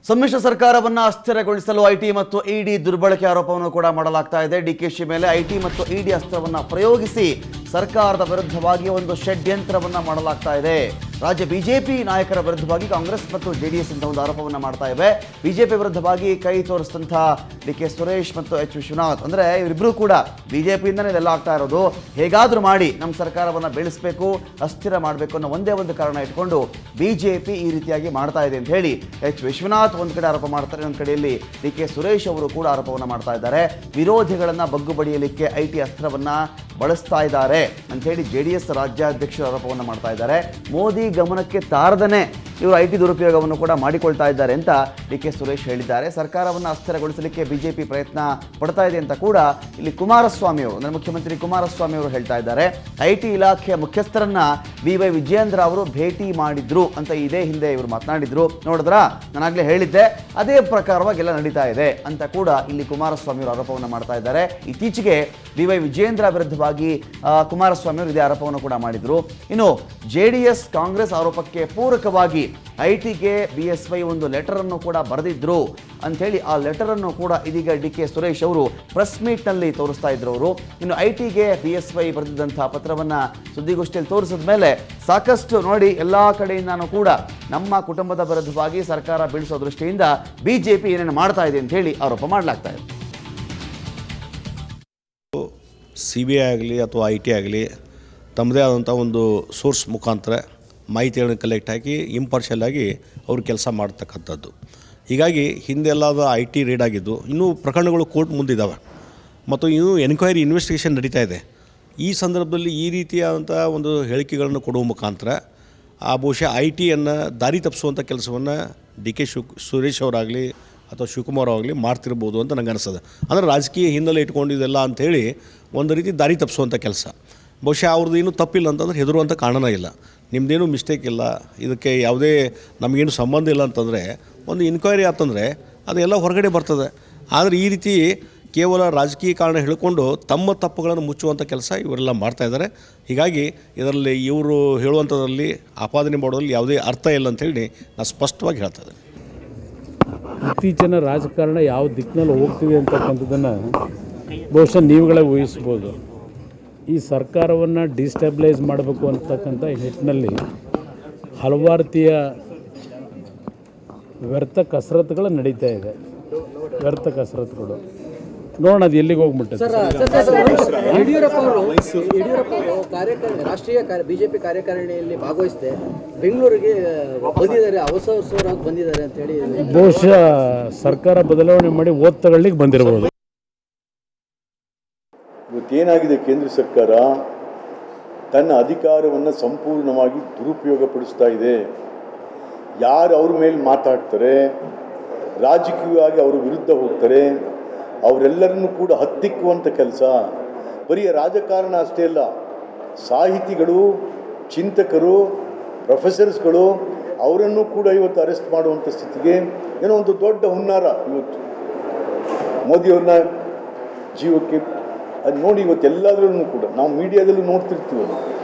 ಸಮ್ಮಿಶ್ರ ಸರ್ಕಾರವನ್ನು ಅಸ್ಥಿರಗೊಳಿಸಲು ಐಟಿ ಮತ್ತು ಇಡಿ ದುರ್ಬಳಕೆ ಆರೋಪವನ್ನು ಕೂಡ ಮಾಡಲಾಗ್ತಾ ಇದೆ. ಡಿಕೆಶಿ ಮೇಲೆ ಐಟಿ ಮತ್ತು ಇಡಿ ಅಸ್ತ್ರವನ್ನು ಪ್ರಯೋಗಿಸಿ ಸರ್ಕಾರದ ವಿರುದ್ಧವಾಗಿ ಒಂದು ಷಡ್ಯಂತ್ರವನ್ನು ಮಾಡಲಾಗ್ತಾ ಇದೆ. ರಾಜ್ಯ ಬಿಜೆಪಿ ನಾಯಕರ ವಿರುದ್ಧವಾಗಿ ಕಾಂಗ್ರೆಸ್ ಮತ್ತು ಜೆಡಿಎಸ್ ಅಂತ ಒಂದು ಆರೋಪವನ್ನು ಮಾಡ್ತಾ ಇವೆ. ಬಿಜೆಪಿ ವಿರುದ್ಧವಾಗಿ ಕೈ ತೋರಿಸಿದಂಥ ಡಿಕೆ ಸುರೇಶ್ ಮತ್ತು ಎಚ್ ವಿಶ್ವನಾಥ್ ಅಂದರೆ ಇವರಿಬ್ಬರು ಕೂಡ ಬಿಜೆಪಿಯಿಂದನೇ ಇದೆಲ್ಲ ಆಗ್ತಾ ಇರೋದು. ಹೇಗಾದರೂ ಮಾಡಿ ನಮ್ಮ ಸರ್ಕಾರವನ್ನು ಬೆಳೆಸಬೇಕು, ಅಸ್ಥಿರ ಮಾಡಬೇಕು ಅನ್ನೋ ಒಂದೇ ಒಂದು ಕಾರಣ ಇಟ್ಕೊಂಡು ಬಿಜೆಪಿ ಈ ರೀತಿಯಾಗಿ ಮಾಡ್ತಾ ಇದೆ ಅಂತ ಹೇಳಿ ಎಚ್ ವಿಶ್ವನಾಥ್ ಒಂದು ಕಡೆ ಆರೋಪ ಮಾಡ್ತಾರೆ. ಒಂದು ಕಡೆಯಲ್ಲಿ ಡಿಕೆ ಸುರೇಶ್ ಅವರು ಕೂಡ ಆರೋಪವನ್ನು ಮಾಡ್ತಾ ಇದ್ದಾರೆ. ವಿರೋಧಿಗಳನ್ನು ಬಗ್ಗು ಬಡಿಯಲಿಕ್ಕೆ ಐಟಿ ಅಸ್ತ್ರವನ್ನು ಬಳಸ್ತಾ ಇದ್ದಾರೆ ಅಂತ ಹೇಳಿ ಜೆಡಿಎಸ್ ರಾಜ್ಯಾಧ್ಯಕ್ಷರು ಆರೋಪವನ್ನು ಮಾಡ್ತಾ ಇದ್ದಾರೆ. ಮೋದಿ ಗಮನಕ್ಕೆ ತಾರದನೆ ಇವರು ಐಟಿ ದುರುಪಯೋಗವನ್ನು ಕೂಡ ಮಾಡಿಕೊಳ್ತಾ ಇದ್ದಾರೆ ಅಂತ ಡಿಕೆ ಸುರೇಶ್ ಹೇಳಿದ್ದಾರೆ. ಸರ್ಕಾರವನ್ನು ಅಸ್ಥಿರಗೊಳಿಸಲಿಕ್ಕೆ ಬಿಜೆಪಿ ಪ್ರಯತ್ನ ಪಡ್ತಾ ಇದೆ ಅಂತ ಕೂಡ ಇಲ್ಲಿ ಕುಮಾರಸ್ವಾಮಿ ಅವರು ಅಂದರೆ ಮುಖ್ಯಮಂತ್ರಿ ಕುಮಾರಸ್ವಾಮಿ ಅವರು ಹೇಳ್ತಾ ಇದ್ದಾರೆ. ಐಟಿ ಇಲಾಖೆಯ ಮುಖ್ಯಸ್ಥರನ್ನ BY ವಿಜಯೇಂದ್ರ ಅವರು ಭೇಟಿ ಮಾಡಿದ್ರು ಅಂತ ಇದೇ ಹಿಂದೆ ಇವರು ಮಾತನಾಡಿದ್ರು. ನೋಡಿದ್ರಾ, ನಾನಾಗಲೇ ಹೇಳಿದ್ದೆ, ಅದೇ ಪ್ರಕಾರವಾಗಿ ಎಲ್ಲ ನಡೀತಾ ಇದೆ ಅಂತ ಕೂಡ ಇಲ್ಲಿ ಕುಮಾರಸ್ವಾಮಿ ಅವರು ಆರೋಪವನ್ನು ಮಾಡ್ತಾ ಇದ್ದಾರೆ. ಇತ್ತೀಚೆಗೆ BY ವಿಜಯೇಂದ್ರ ವಿರುದ್ಧವಾಗಿ ಕುಮಾರಸ್ವಾಮಿ ಅವರು ಇದೇ ಆರೋಪವನ್ನು ಕೂಡ ಮಾಡಿದ್ರು. ಇನ್ನು JDS ಕಾಂಗ್ರೆಸ್ ಆರೋಪಕ್ಕೆ ಪೂರಕವಾಗಿ ಐಟಿಗೆ BSY ಒಂದು ಲೆಟರ್ ಅನ್ನು ಕೂಡ ಬರೆದಿದ್ರು ಅಂಥೇಳಿ ಆ ಲೆಟರ್ ಅನ್ನು ಕೂಡ ಇದೀಗ ಡಿಕೆ ಸುರೇಶ್ ಅವರು ಪ್ರೆಸ್ ಮೀಟ್ನಲ್ಲಿ ತೋರಿಸ್ತಾ ಇದ್ರು. ಅವರು ಇನ್ನು ಐಟಿಗೆ BSY ಬರೆದಿದ್ದಂಥ ಪತ್ರವನ್ನು ಸುದ್ದಿಗೋಷ್ಠಿಯಲ್ಲಿ ತೋರಿಸಿದ ಮೇಲೆ ಸಾಕಷ್ಟು ನೋಡಿ ಎಲ್ಲ ಕಡೆಯಿಂದಾನು ಕೂಡ ನಮ್ಮ ಕುಟುಂಬದ ವಿರುದ್ಧವಾಗಿ ಸರ್ಕಾರ ಬೀಳಿಸೋ ದೃಷ್ಟಿಯಿಂದ ಬಿಜೆಪಿ ಏನೇನು ಮಾಡ್ತಾ ಇದೆ ಅಂತ ಹೇಳಿ ಆರೋಪ ಮಾಡಲಾಗ್ತಾ ಇದೆ. CBI ಆಗಲಿ ಅಥವಾ IT ಆಗಲಿ ತಮ್ಮದೇ ಆದಂಥ ಒಂದು ಸೋರ್ಸ್ ಮುಖಾಂತರ ಮಾಹಿತಿಗಳನ್ನು ಕಲೆಕ್ಟ್ ಹಾಕಿ ಇಂಪಾರ್ಷಿಯಲ್ ಆಗಿ ಅವರು ಕೆಲಸ ಮಾಡ್ತಕ್ಕಂಥದ್ದು. ಹೀಗಾಗಿ ಹಿಂದೆಲ್ಲದ IT ರೇಡ್ ಆಗಿದ್ದು, ಇನ್ನೂ ಪ್ರಕರಣಗಳು ಕೋರ್ಟ್ ಮುಂದಿದ್ದಾವೆ ಮತ್ತು ಇನ್ನೂ ಎನ್ಕ್ವೈರಿ ಇನ್ವೆಸ್ಟಿಗೇಷನ್ ನಡೀತಾ ಇದೆ. ಈ ಸಂದರ್ಭದಲ್ಲಿ ಈ ರೀತಿಯಾದಂಥ ಒಂದು ಹೇಳಿಕೆಗಳನ್ನು ಕೊಡುವ ಮುಖಾಂತರ ಬಹುಶಃ ITಯನ್ನು ದಾರಿ ತಪ್ಪಿಸುವಂಥ ಕೆಲಸವನ್ನು DK ಸುರೇಶ್ ಅವರಾಗಲಿ ಅಥವಾ ಶಿವಕುಮಾರ್ ಆಗಲಿ ಮಾಡ್ತಿರ್ಬೋದು ಅಂತ ನಂಗೆ ಅನಿಸ್ತದೆ. ಅಂದರೆ ರಾಜಕೀಯ ಹಿನ್ನೆಲೆ ಇಟ್ಕೊಂಡಿದ್ದೆಲ್ಲ ಅಂಥೇಳಿ ಒಂದು ರೀತಿ ದಾರಿ ತಪ್ಪಿಸುವಂಥ ಕೆಲಸ. ಬಹುಶಃ ಅವ್ರದ್ದು ಏನೂ ತಪ್ಪಿಲ್ಲ ಅಂತಂದ್ರೆ ಹೆದರುವಂಥ ಕಾರಣನೇ ಇಲ್ಲ, ನಿಮ್ಮದೇನೂ ಮಿಸ್ಟೇಕ್ ಇಲ್ಲ, ಇದಕ್ಕೆ ಯಾವುದೇ ನಮಗೇನು ಸಂಬಂಧ ಇಲ್ಲ ಅಂತಂದರೆ ಒಂದು ಇನ್ಕ್ವೈರಿ ಆತಂದರೆ ಅದೆಲ್ಲ ಹೊರಗಡೆ ಬರ್ತದೆ. ಆದರೆ ಈ ರೀತಿ ಕೇವಲ ರಾಜಕೀಯ ಕಾರಣ ಹೇಳಿಕೊಂಡು ತಮ್ಮ ತಪ್ಪುಗಳನ್ನು ಮುಚ್ಚುವಂಥ ಕೆಲಸ ಇವರೆಲ್ಲ ಮಾಡ್ತಾಯಿದ್ದಾರೆ. ಹೀಗಾಗಿ ಇದರಲ್ಲಿ ಇವರು ಹೇಳುವಂಥದ್ರಲ್ಲಿ ಆಪಾದನೆ ಮಾಡೋದ್ರಲ್ಲಿ ಯಾವುದೇ ಅರ್ಥ ಇಲ್ಲ ಅಂಥೇಳಿ ನಾನು ಸ್ಪಷ್ಟವಾಗಿ ಹೇಳ್ತಾ ಇದ್ದೇನೆ. ಇತ್ತೀಚಿನ ರಾಜಕಾರಣ ಯಾವ ದಿಕ್ಕಿನಲ್ಲಿ ಹೋಗ್ತಿದೆ ಅಂತಕ್ಕಂಥದ್ದನ್ನು ಬಹುಶಃ ನೀವುಗಳೇ ಊಹಿಸ್ಬೋದು. ಈ ಸರ್ಕಾರವನ್ನು ಡಿಸ್ಟೆಬಿಲೈಸ್ ಮಾಡಬೇಕು ಅಂತಕ್ಕಂಥ ನಿಟ್ಟಿನಲ್ಲಿ ಹಲವಾರು ರೀತಿಯ ವ್ಯರ್ಥ ಕಸರತ್ತುಗಳು ನಡೀತಾ ಇದೆ. ವ್ಯರ್ಥ ಕಸರತ್ತುಗಳು ನೋಡೋಣ ಅದು ಎಲ್ಲಿಗೆ ಹೋಗ್ಬಿಟ್ಟೆ. ಯಡಿಯೂರಪ್ಪ ಅವರು ರಾಷ್ಟ್ರೀಯ ಬಿಜೆಪಿ ಕಾರ್ಯಕಾರಿಣಿಯಲ್ಲಿ ಭಾಗವಹಿಸದೆ ಬೆಂಗಳೂರಿಗೆ ಬಂದಿದ್ದಾರೆ, ಅವಸರವಾಗಿ ಬಂದಿದ್ದಾರೆ ಅಂತ ಹೇಳಿ ಬಹುಶಃ ಸರ್ಕಾರ ಬದಲಾವಣೆ ಮಾಡಿ ಓದ್ ತಗೊಳ್ಳಿಕ್ಕೆ ಬಂದಿರಬಹುದು. ಇವತ್ತೇನಾಗಿದೆ, ಕೇಂದ್ರ ಸರ್ಕಾರ ತನ್ನ ಅಧಿಕಾರವನ್ನು ಸಂಪೂರ್ಣವಾಗಿ ದುರುಪಯೋಗಪಡಿಸ್ತಾ ಇದೆ. ಯಾರು ಅವ್ರ ಮೇಲೆ ಮಾತಾಡ್ತಾರೆ, ರಾಜಕೀಯವಾಗಿ ಅವರ ವಿರುದ್ಧ ಹೋಗ್ತಾರೆ, ಅವರೆಲ್ಲರನ್ನೂ ಕೂಡ ಹತ್ತಿಕ್ಕುವಂಥ ಕೆಲಸ. ಬರೀ ರಾಜಕಾರಣ ಅಷ್ಟೇ ಅಲ್ಲ, ಸಾಹಿತಿಗಳು, ಚಿಂತಕರು, ಪ್ರೊಫೆಸರ್ಸ್ಗಳು ಅವರನ್ನು ಕೂಡ ಇವತ್ತು ಅರೆಸ್ಟ್ ಮಾಡುವಂಥ ಸ್ಥಿತಿಗೆ ಏನೋ ಒಂದು ದೊಡ್ಡ ಹುನ್ನಾರ ಇವತ್ತು ಮೋದಿಯವ್ರನ್ನ ಜೀವಕ್ಕೆ ಅದು ನೋಡಿ ಇವತ್ತೆಲ್ಲದರಲ್ಲೂ ಕೂಡ ನಾವು ಮೀಡಿಯಾದಲ್ಲೂ ನೋಡ್ತಿರ್ತೀವಿ.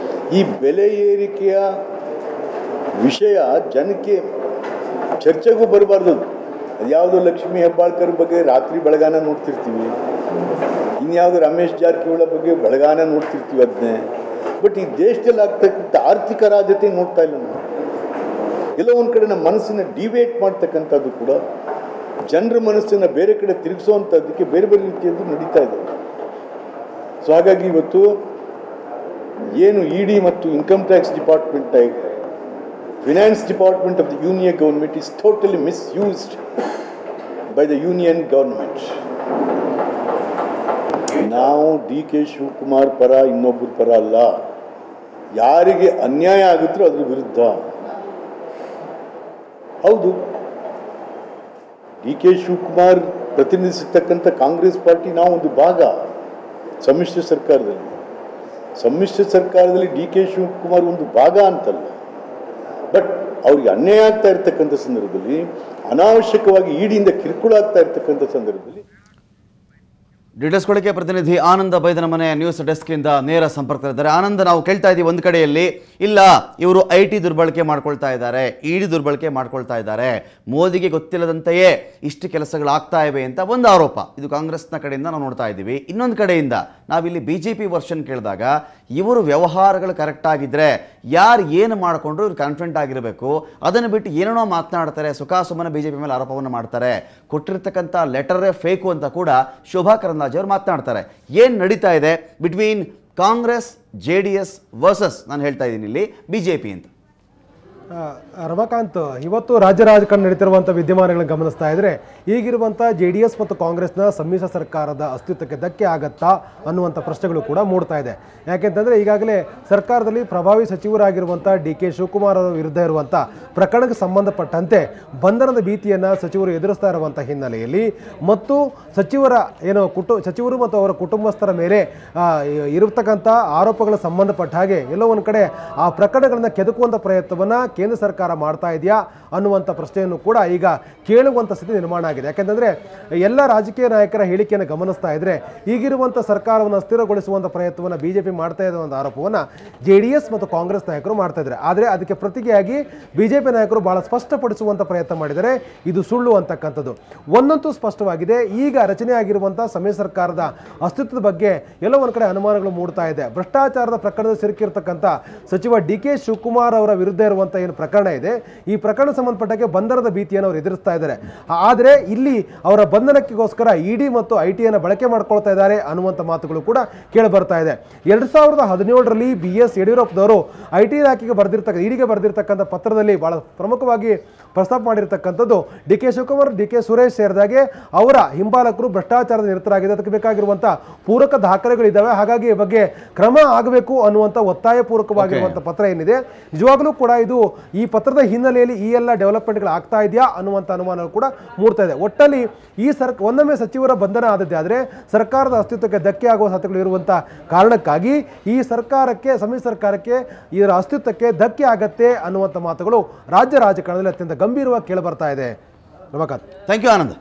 ಈ ಬೆಲೆ ಏರಿಕೆಯ ವಿಷಯ ಜನಕ್ಕೆ ಚರ್ಚೆಗೂ ಬರಬಾರ್ದು. ಅದ್ಯಾವುದೋ ಲಕ್ಷ್ಮೀ ಹೆಬ್ಬಾಳ್ಕರ್ ಬಗ್ಗೆ ರಾತ್ರಿ ಬೆಳಗಾನ ನೋಡ್ತಿರ್ತೀವಿ, ಇನ್ಯಾವುದೋ ರಮೇಶ್ ಜಾರಕಿಹೊಳಿ ಬಗ್ಗೆ ಬೆಳಗಾನ ನೋಡ್ತಿರ್ತೀವಿ ಅದನ್ನೇ. ಬಟ್ ಈ ದೇಶದಲ್ಲಿ ಆಗ್ತಕ್ಕಂಥ ಆರ್ಥಿಕ ರಾಜ್ಯತೆ ನೋಡ್ತಾ ಇಲ್ಲ ನಾವು. ಎಲ್ಲೋ ಒಂದು ಕಡೆ ನಮ್ಮ ಮನಸ್ಸನ್ನು ಡಿವೇಟ್ ಮಾಡ್ತಕ್ಕಂಥದ್ದು ಕೂಡ ಜನರ ಮನಸ್ಸನ್ನು ಬೇರೆ ಕಡೆ ತಿರುಗಿಸೋವಂಥದ್ದಕ್ಕೆ ಬೇರೆ ಬೇರೆ ರೀತಿಯದ್ದು ನಡೀತಾ ಇದೆ. ಸೊ ಹಾಗಾಗಿ ಇವತ್ತು ಏನು ಇಡಿ ಮತ್ತು income tax department, finance department of the union government is totally misused by the union government. ನಾವು DK ಶಿವಕುಮಾರ್ ಪರ ಇನ್ನೊಬ್ಬರ ಪರ ಅಲ್ಲ. ಯಾರಿಗೆ ಅನ್ಯಾಯ ಆಗುತ್ತೋ ಅದ್ರ ವಿರುದ್ಧ. ಹೌದು, DK ಶಿವಕುಮಾರ್ ಪ್ರತಿನಿಧಿಸತಕ್ಕಂಥ ಕಾಂಗ್ರೆಸ್ ಪಾರ್ಟಿ ನಾವು ಒಂದು ಭಾಗ ಸಮ್ಮಿಶ್ರ ಸರ್ಕಾರದಲ್ಲಿ DK ಶಿವಕುಮಾರ್ ಒಂದು ಭಾಗ ಅಂತಲ್ಲ. ಬಟ್ ಅವ್ರಿಗೆ ಅನ್ಯಾಯ ಆಗ್ತಾ ಇರ್ತಕ್ಕಂಥ ಸಂದರ್ಭದಲ್ಲಿ, ಅನಾವಶ್ಯಕವಾಗಿ ಇಡಿಯಿಂದ ಕಿರುಕುಳ ಆಗ್ತಾ ಇರ್ತಕ್ಕಂಥ ಸಂದರ್ಭದಲ್ಲಿ ಡೀಟೇಲ್ಸ್ಗಳಿಗೆ ಪ್ರತಿನಿಧಿ ಆನಂದ ಬೈದನ ಮನೆ ನ್ಯೂಸ್ ಡೆಸ್ಕ್ನಿಂದ ನೇರ ಸಂಪರ್ಕದಲ್ಲಿದ್ದಾರೆ. ಆನಂದ, ನಾವು ಕೇಳ್ತಾ ಇದ್ದೀವಿ ಒಂದು ಕಡೆಯಲ್ಲಿ ಇಲ್ಲ ಇವರು IT ದುರ್ಬಳಕೆ ಮಾಡ್ಕೊಳ್ತಾ ಇದ್ದಾರೆ, ED ದುರ್ಬಳಕೆ ಮಾಡ್ಕೊಳ್ತಾ ಇದ್ದಾರೆ, ಮೋದಿಗೆ ಗೊತ್ತಿಲ್ಲದಂತೆಯೇ ಇಷ್ಟು ಕೆಲಸಗಳಾಗ್ತಾ ಇವೆ ಅಂತ ಒಂದು ಆರೋಪ, ಇದು ಕಾಂಗ್ರೆಸ್ನ ಕಡೆಯಿಂದ ನಾವು ನೋಡ್ತಾ ಇದ್ದೀವಿ. ಇನ್ನೊಂದು ಕಡೆಯಿಂದ ನಾವಿಲ್ಲಿ BJP ವರ್ಷನ್ ಕೇಳಿದಾಗ ಇವರು ವ್ಯವಹಾರಗಳು ಕರೆಕ್ಟ್ ಆಗಿದ್ರೆ ಯಾರು ಏನು ಮಾಡಿಕೊಂಡ್ರು ಇವ್ರು ಕಾನ್ಫಿಡೆಂಟ್ ಆಗಿರಬೇಕು, ಅದನ್ನು ಬಿಟ್ಟು ಏನೇನೋ ಮಾತನಾಡ್ತಾರೆ, ಸುಖಾಸುಮ್ಮನೆ BJP ಮೇಲೆ ಆರೋಪವನ್ನು ಮಾಡ್ತಾರೆ, ಕೊಟ್ಟಿರ್ತಕ್ಕಂಥ ಲೆಟರೇ ಫೇಕು ಅಂತ ಕೂಡ ಶೋಭಾ ಕರಂದ್ಲಾಜೆ ಅವರು ಮಾತನಾಡ್ತಾರೆ. ಏನು ನಡೀತಾ ಇದೆ ಬಿಟ್ವೀನ್ ಕಾಂಗ್ರೆಸ್ JDS ವರ್ಸಸ್ ನಾನು ಹೇಳ್ತಾ ಇದ್ದೀನಿ ಇಲ್ಲಿ BJP ಅಂತ? ರಮಾಕಾಂತ್, ಇವತ್ತು ರಾಜ್ಯ ರಾಜಕಾರಣ ನಡೀತಿರುವಂಥ ವಿದ್ಯಮಾನಗಳನ್ನು ಗಮನಿಸ್ತಾ ಇದ್ರೆ ಈಗಿರುವಂಥ JDS ಮತ್ತು ಕಾಂಗ್ರೆಸ್ನ ಸಮ್ಮಿಶ್ರ ಸರ್ಕಾರದ ಅಸ್ತಿತ್ವಕ್ಕೆ ಧಕ್ಕೆ ಆಗತ್ತಾ ಅನ್ನುವಂಥ ಪ್ರಶ್ನೆಗಳು ಕೂಡ ಮೂಡ್ತಾ ಇದೆ. ಯಾಕೆಂತಂದರೆ ಈಗಾಗಲೇ ಸರ್ಕಾರದಲ್ಲಿ ಪ್ರಭಾವಿ ಸಚಿವರಾಗಿರುವಂಥ DK ಶಿವಕುಮಾರ್ ಅವರ ವಿರುದ್ಧ ಇರುವಂಥ ಪ್ರಕರಣಕ್ಕೆ ಸಂಬಂಧಪಟ್ಟಂತೆ ಬಂಧನದ ಭೀತಿಯನ್ನು ಸಚಿವರು ಎದುರಿಸ್ತಾ ಇರುವಂಥ ಹಿನ್ನೆಲೆಯಲ್ಲಿ ಮತ್ತು ಸಚಿವರು ಮತ್ತು ಅವರ ಕುಟುಂಬಸ್ಥರ ಮೇಲೆ ಇರತಕ್ಕಂಥ ಆರೋಪಗಳ ಸಂಬಂಧಪಟ್ಟ ಹಾಗೆ ಎಲ್ಲೋ ಒಂದು ಕಡೆ ಆ ಪ್ರಕರಣಗಳನ್ನು ಕೆದಕುವಂಥ ಪ್ರಯತ್ನವನ್ನು ಕೇಂದ್ರ ಸರ್ಕಾರ ಮಾಡ್ತಾ ಇದೆಯಾ ಅನ್ನುವಂಥ ಪ್ರಶ್ನೆಯನ್ನು ಕೂಡ ಈಗ ಕೇಳುವಂಥ ಸ್ಥಿತಿ ನಿರ್ಮಾಣ ಆಗಿದೆ. ಯಾಕೆಂತಂದರೆ ಎಲ್ಲ ರಾಜಕೀಯ ನಾಯಕರ ಹೇಳಿಕೆಯನ್ನು ಗಮನಿಸ್ತಾ ಇದ್ದರೆ ಈಗಿರುವಂಥ ಸರ್ಕಾರವನ್ನು ಸ್ಥಿರಗೊಳಿಸುವಂಥ ಪ್ರಯತ್ನವನ್ನು BJP ಮಾಡ್ತಾ ಇದ್ದ ಒಂದು ಆರೋಪವನ್ನು JDS ಮತ್ತು ಕಾಂಗ್ರೆಸ್ ನಾಯಕರು ಮಾಡ್ತಾ ಇದ್ದಾರೆ. ಆದರೆ ಅದಕ್ಕೆ ಪ್ರತಿಕ್ರಿಯೆಯಾಗಿ BJP ನಾಯಕರು ಬಹಳ ಸ್ಪಷ್ಟಪಡಿಸುವಂಥ ಪ್ರಯತ್ನ ಮಾಡಿದರೆ ಇದು ಸುಳ್ಳು ಅಂತಕ್ಕಂಥದ್ದು ಒಂದಂತೂ ಸ್ಪಷ್ಟವಾಗಿದೆ. ಈಗ ರಚನೆ ಆಗಿರುವಂಥ ಸಮ್ಮಿಶ್ರ ಸರ್ಕಾರದ ಅಸ್ತಿತ್ವದ ಬಗ್ಗೆ ಎಲ್ಲೋ ಒಂದು ಕಡೆ ಅನುಮಾನಗಳು ಮೂಡ್ತಾ ಇದೆ. ಭ್ರಷ್ಟಾಚಾರದ ಪ್ರಕರಣದಲ್ಲಿ ಸಿಲುಕಿರ್ತಕ್ಕಂಥ ಸಚಿವ DK ಶಿವಕುಮಾರ್ ಅವರ ವಿರುದ್ಧ ಇರುವಂಥ ಏನು ಪ್ರಕರಣ ಇದೆ, ಈ ಪ್ರಕರಣ ಸಂಬಂಧಪಟ್ಟಾಗೆ ಬಂಧನದ ಭೀತಿಯನ್ನು ಅವರು ಎದುರಿಸ್ತಾ ಇದ್ದಾರೆ. ಆದರೆ ಇಲ್ಲಿ ಅವರ ಬಂಧನಕ್ಕೋಸ್ಕರ ED ಮತ್ತು IT ಬಳಕೆ ಮಾಡ್ಕೊಳ್ತಾ ಇದ್ದಾರೆ ಅನ್ನುವಂಥ ಮಾತುಗಳು ಕೂಡ ಕೇಳಿ ಬರ್ತಾ ಇದೆ. 2017ರಲ್ಲಿ BS ಯಡಿಯೂರಪ್ಪನವರು IT ಇಲಾಖೆಗೆ EDಗೆ ಬರೆದಿರ್ತಕ್ಕಂಥ ಪತ್ರದಲ್ಲಿ ಬಹಳ ಪ್ರಮುಖವಾಗಿ ಪ್ರಸ್ತಾಪ ಮಾಡಿರ್ತಕ್ಕಂಥದ್ದು DK ಶಿವಕುಮಾರ್, DK ಸುರೇಶ್ ಸೇರಿದಾಗೆ ಅವರ ಹಿಂಬಾಲಕರು ಭ್ರಷ್ಟಾಚಾರದ ನಿರತರಾಗಿದೆ, ಅದಕ್ಕೆ ಬೇಕಾಗಿರುವಂಥ ಪೂರಕ ದಾಖಲೆಗಳಿದ್ದಾವೆ, ಹಾಗಾಗಿ ಈ ಬಗ್ಗೆ ಕ್ರಮ ಆಗಬೇಕು ಅನ್ನುವಂಥ ಒತ್ತಾಯಪೂರ್ವಕವಾಗಿರುವಂಥ ಪತ್ರ ಏನಿದೆ, ನಿಜವಾಗ್ಲೂ ಕೂಡ ಇದು ಈ ಪತ್ರದ ಹಿನ್ನೆಲೆಯಲ್ಲಿ ಈ ಎಲ್ಲ ಡೆವಲಪ್ಮೆಂಟ್ಗಳು ಆಗ್ತಾ ಇದೆಯಾ ಅನ್ನುವಂಥ ಅನುಮಾನಗಳು ಕೂಡ ಮೂಡ್ತಾ ಇದೆ. ಒಟ್ಟಲ್ಲಿ ಈ ಒಂದೊಮ್ಮೆ ಸಚಿವರ ಬಂಧನ ಆದದ್ದೇ ಆದರೆ ಸರ್ಕಾರದ ಅಸ್ತಿತ್ವಕ್ಕೆ ಧಕ್ಕೆ ಆಗುವ ಸಾಧ್ಯತೆಗಳು ಇರುವಂಥ ಕಾರಣಕ್ಕಾಗಿ ಈ ಸರ್ಕಾರಕ್ಕೆ, ಸಮ್ಮಿಶ್ರ ಸರ್ಕಾರಕ್ಕೆ ಇದರ ಅಸ್ತಿತ್ವಕ್ಕೆ ಧಕ್ಕೆ ಆಗತ್ತೆ ಅನ್ನುವಂಥ ಮಾತುಗಳು ರಾಜ್ಯ ರಾಜಕಾರಣದಲ್ಲಿ ಅತ್ಯಂತ ಗಂಭೀರವಾಗಿ ಕೇಳಿ ಬರ್ತಾ ಇದೆ. Ramakant, thank you Anand.